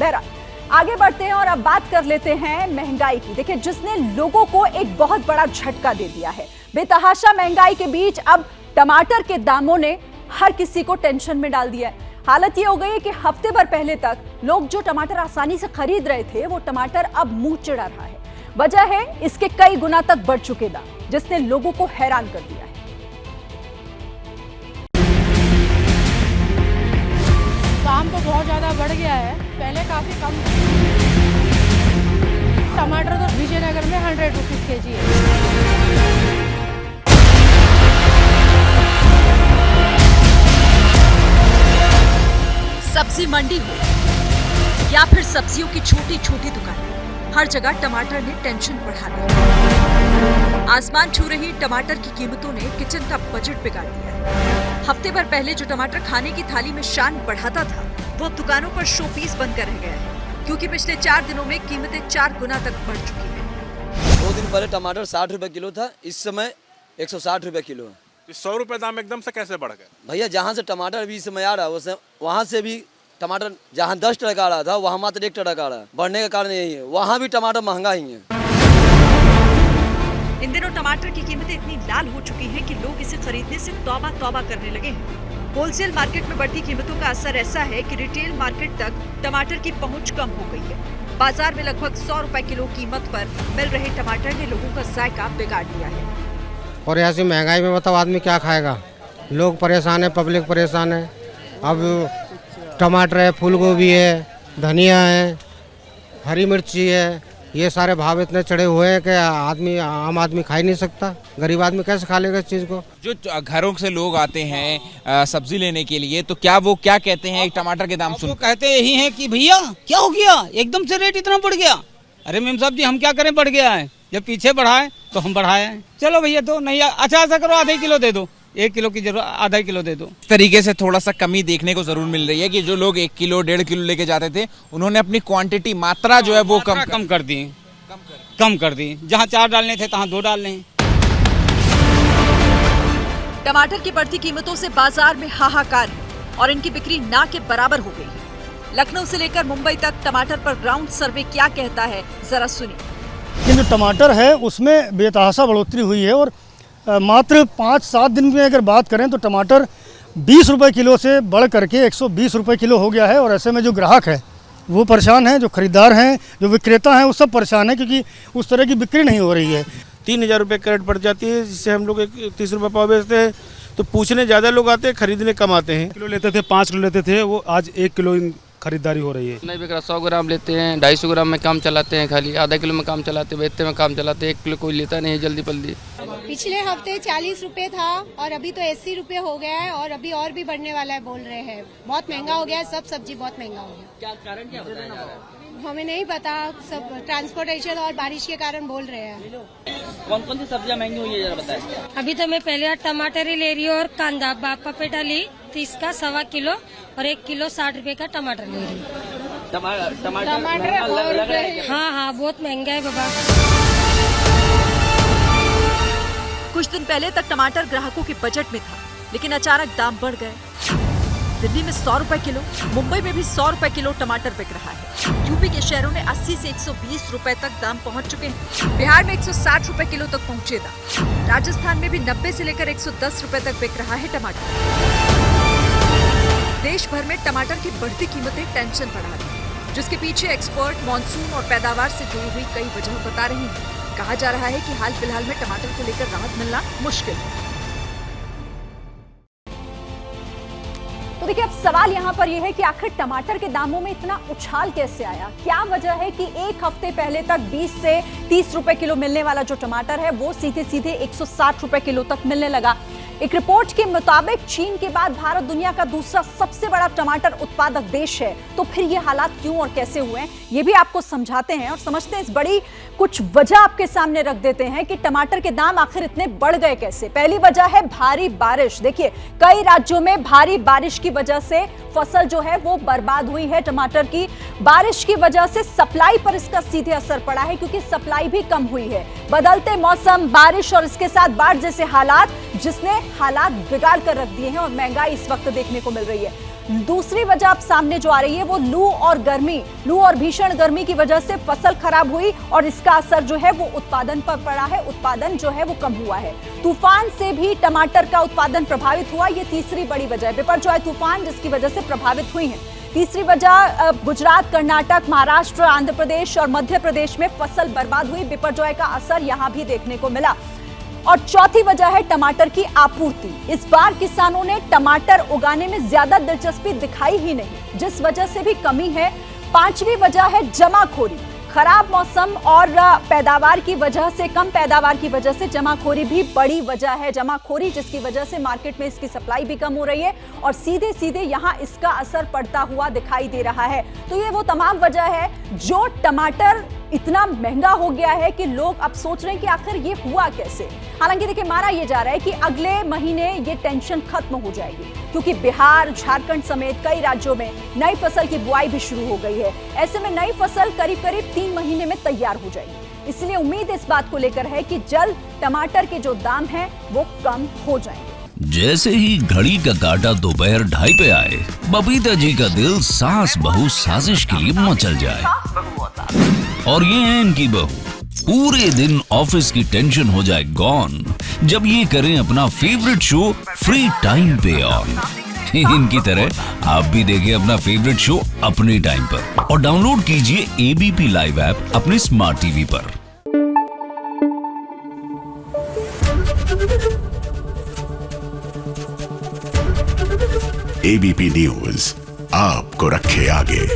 बहरहाल आगे बढ़ते हैं और अब बात कर लेते हैं महंगाई की। देखिए, जिसने लोगों को एक बहुत बड़ा झटका दे दिया है। बेतहाशा महंगाई के बीच अब टमाटर के दामों ने हर किसी को टेंशन में डाल दिया है। हालत ये हो गई है कि हफ्ते भर पहले तक लोग जो टमाटर आसानी से खरीद रहे थे, वो टमाटर अब मुंह चिढ़ा रहा है। वजह है इसके कई गुना तक बढ़ चुके दाम, जिसने लोगों को हैरान कर दिया है। दाम तो बहुत ज्यादा बढ़ गया है, पहले काफी कम। टमाटर तो विजयनगर में 100 रुपीज kg है। सब्जी मंडी हो या फिर सब्जियों की छोटी छोटी दुकान, हर जगह टमाटर ने टेंशन बढ़ा दी। आसमान छू रही टमाटर की कीमतों ने किचन का बजट बिगाड़ दिया है। हफ्ते भर पहले जो टमाटर खाने की थाली में शान बढ़ाता था, वो अब दुकानों पर शो पीस बनकर रह गया है, क्योंकि पिछले 4 दिनों में कीमतें 4 गुना तक बढ़ चुकी हैं। 2 दिन पहले टमाटर 60 रुपए किलो था, इस समय 160 रुपए किलो है। 100 रुपए दाम एकदम से कैसे बढ़ गए? भैया, जहाँ से टमाटर अभी इस समय आ रहा है, वहाँ से भी टमाटर जहाँ 10 टका आ रहा था, वहाँ मात्र 1 टका आ रहा है। बढ़ने का कारण यही है, वहाँ भी टमाटर महंगा ही है। इन दिनों टमाटर की कीमतें इतनी लाल हो चुकी हैं कि लोग इसे खरीदने से तौबा तौबा करने लगे हैं। होलसेल मार्केट में बढ़ती कीमतों का असर ऐसा है कि रिटेल मार्केट तक टमाटर की पहुंच कम हो गई है। बाजार में लगभग 100 रुपए किलो कीमत पर मिल रहे टमाटर ने लोगों का जायका बिगाड़ दिया है। और ऐसी महंगाई में बताओ आदमी क्या खाएगा? लोग परेशान है, पब्लिक परेशान है। अब टमाटर है, फूल गोभी है, धनिया है, हरी मिर्ची है, ये सारे भाव इतने चढ़े हुए हैं कि आम आदमी खा ही नहीं सकता। गरीब आदमी कैसे खा लेगा इस चीज़ को? जो घरों से लोग आते हैं सब्जी लेने के लिए, तो क्या वो क्या कहते हैं टमाटर के दाम सुन? तो कहते यही हैं कि भैया क्या हो गया, एकदम से रेट इतना बढ़ गया। अरे मेम साहब जी, हम क्या करें, बढ़ गया है। जब पीछे बढ़ाए तो हम बढ़ाए हैं। चलो भैया, दो नहीं, अच्छा ऐसा करो, आधे किलो दे दो। 1 किलो की जरूरत, आधा किलो दे दो। इस तरीके से थोड़ा सा कमी देखने को जरूर मिल रही है कि जो लोग 1 किलो 1.5 किलो लेके जाते थे, उन्होंने अपनी क्वांटिटी मात्रा जो है वो कम कर दी। जहाँ 4 डालने थे तहाँ 2 डाल लें। टमाटर की बढ़ती कीमतों से बाजार में हाहाकार है और इनकी बिक्री ना के बराबर हो गई है। लखनऊ से लेकर मुंबई तक टमाटर पर ग्राउंड सर्वे क्या कहता है, जरा सुनिए। ये जो टमाटर है उसमें बेतहाशा बढ़ोतरी हुई है और मात्र 5-7 दिन में अगर बात करें तो टमाटर 20 रुपए किलो से बढ़ करके 120 रुपए किलो हो गया है। और ऐसे में जो ग्राहक है वो परेशान है, जो खरीदार हैं, जो विक्रेता हैं, वो सब परेशान है, क्योंकि उस तरह की बिक्री नहीं हो रही है। 3000 रुपए कैरेट पड़ जाती है, जिससे हम लोग 30 रुपए पाव बेचते हैं। तो पूछने ज़्यादा लोग आते हैं, खरीदने कम आते हैं। किलो लेते थे, 5 किलो लेते थे, वो आज 1 किलो खरीदारी हो रही है। नहीं बिक रहा, 100 ग्राम लेते हैं, 250 ग्राम में काम चलाते हैं, खाली आधा किलो में काम चलाते, बेचते में काम चलाते, 1 किलो कोई लेता नहीं जल्दी पल्दी। पिछले हफ्ते 40 रुपए था और अभी तो 80 रुपए हो गया है और अभी और भी बढ़ने वाला है बोल रहे हैं। बहुत महंगा हो गया है, सब सब्जी बहुत महंगा हो गया। क्या कारण क्या बताया जा रहा है? हमें नहीं पता, सब ट्रांसपोर्टेशन और बारिश के कारण बोल रहे हैं। कौन कौन सी सब्जियां महंगी हुई है जरा बताएं। अभी तो मैं पहले टमाटर ही ले रही हूँ और कांदा, बाप पेटा ली 30 का 1.25 किलो और 1 किलो 60 रुपए का टमाटर ले रही हूँ। टमाटर लग रहा है। हाँ, बहुत महंगा है बाबा। कुछ दिन पहले तक टमाटर ग्राहकों के बजट में था, लेकिन अचानक दाम बढ़ गए। दिल्ली में 100 रुपए किलो, मुंबई में भी 100 रुपए किलो टमाटर बिक रहा है। यूपी के शहरों में 80 से 120 रुपए तक दाम पहुंच चुके हैं। बिहार में 160 रुपए किलो तक पहुंचे दाम। राजस्थान में भी 90 से लेकर 110 रुपए तक बिक रहा है टमाटर। देश भर में टमाटर की बढ़ती कीमतें टेंशन बढ़ा रही है, जिसके पीछे एक्सपर्ट मॉनसून और पैदावार से जुड़ी हुई कई वजह बता रही हैं। कहा जा रहा है कि हाल फिलहाल में टमाटर को लेकर राहत मिलना मुश्किल है। तो देखिए, अब सवाल यहाँ पर यह है कि आखिर टमाटर के दामों में इतना उछाल कैसे आया? क्या वजह है कि एक हफ्ते पहले तक 20 से 30 रुपए किलो मिलने वाला जो टमाटर है, वो सीधे सीधे 160 रुपए किलो तक मिलने लगा? एक रिपोर्ट के मुताबिक चीन के बाद भारत दुनिया का दूसरा सबसे बड़ा टमाटर उत्पादक देश है। तो फिर ये हालात क्यों और कैसे हुए हैं, ये भी आपको समझाते हैं और समझते हैं। इस बड़ी कुछ वजह आपके सामने रख देते हैं कि टमाटर के दाम आखिर इतने बढ़ गए कैसे। पहली वजह है भारी बारिश। देखिए, कई राज्यों में भारी बारिश की वजह से फसल जो है वो बर्बाद हुई है टमाटर की। बारिश की वजह से सप्लाई पर इसका सीधे असर पड़ा है, क्योंकि सप्लाई भी कम हुई है। बदलते मौसम, बारिश और इसके साथ बाढ़ जैसे हालात, जिसने हालात बिगाड़ कर रख दिए हैं और महंगाई इस वक्त देखने को मिल रही है। दूसरी वजह अब सामने जो आ रही है वो लू और भीषण गर्मी की वजह से फसल खराब हुई और इसका असर जो है वो उत्पादन पर पड़ा है। उत्पादन जो है वो कम हुआ है। तूफान से भी टमाटर का उत्पादन प्रभावित हुआ, ये तीसरी बड़ी वजह है। बिपरजॉय तूफान जिसकी वजह से प्रभावित हुई है। तीसरी वजह गुजरात, कर्नाटक, महाराष्ट्र, आंध्र प्रदेश और मध्य प्रदेश में फसल बर्बाद हुई। बिपरजॉय का असर यहां भी देखने को मिला। और चौथी वजह है टमाटर की आपूर्ति। इस बार किसानों ने टमाटर उगाने में ज्यादा दिलचस्पी दिखाई ही नहीं, जिस वजह से भी कमी है। पांचवी वजह है जमाखोरी। खराब मौसम और पैदावार की वजह से, कम पैदावार की वजह से जमाखोरी भी बड़ी वजह है। जमाखोरी जिसकी वजह से मार्केट में इसकी सप्लाई भी कम हो रही है और सीधे सीधे यहां इसका असर पड़ता हुआ दिखाई दे रहा है। तो ये वो तमाम वजह है जो टमाटर इतना महंगा हो गया है कि लोग अब सोच रहे हैं कि आखिर ये हुआ कैसे। हालांकि देखिए, माना यह जा रहा है कि अगले महीने ये टेंशन खत्म हो जाएगी, क्योंकि बिहार, झारखंड समेत कई राज्यों में नई फसल की बुआई भी शुरू हो गई है। ऐसे में नई फसल करीब करीब 3 महीने में तैयार हो जाएगी। इसलिए उम्मीद इस बात को लेकर है कि जल्द टमाटर के जो दाम हैं वो कम हो जाएंगे। जैसे ही घड़ी का काटा दोपहर 2:30 पे आए, बबीता जी का दिल सास बहू साजिश के लिए मचल जाए। और ये है इनकी बहू, पूरे दिन ऑफिस की टेंशन हो जाए गॉन जब ये करें अपना फेवरेट शो फ्री टाइम पे ऑन। इनकी तरह आप भी देखें अपना फेवरेट शो अपने टाइम पर और डाउनलोड कीजिए ABP लाइव ऐप अपने स्मार्ट टीवी पर। ABP न्यूज आपको रखे आगे।